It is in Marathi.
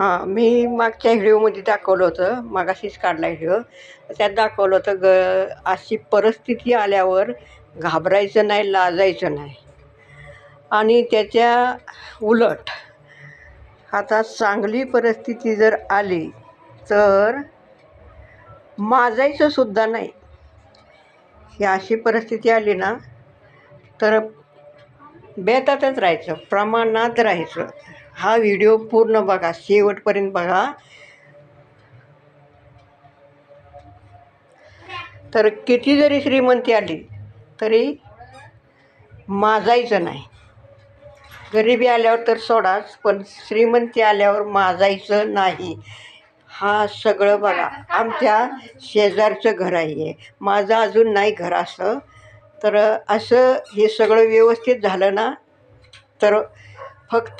हां, मी मागच्या व्हिडिओमध्ये दाखवलं होतं, मागाशीच काढला व्हिडिओ. त्यात दाखवलं होतं अशी परिस्थिती आल्यावर घाबरायचं नाही, लाजायचं नाही. आणि त्याच्या उलट आता चांगली परिस्थिती जर आली तर माजायचं सुद्धा नाही. ही अशी परिस्थिती आली ना तर बेतातच राहायचं, प्रमाणात राहायचं. हा व्हिडिओ पूर्ण बघा, शेवटपर्यंत बघा. तर किती जरी श्रीमंती आली तरी माजायचं नाही. गरिबी आल्यावर तर सोडाच, पण श्रीमंती आल्यावर माजायचं नाही. हा सगळं बघा, आमच्या शेजारचं घर आहे, माझं अजून नाही घर असं. तर असं हे सगळं व्यवस्थित झालं ना तर फक्त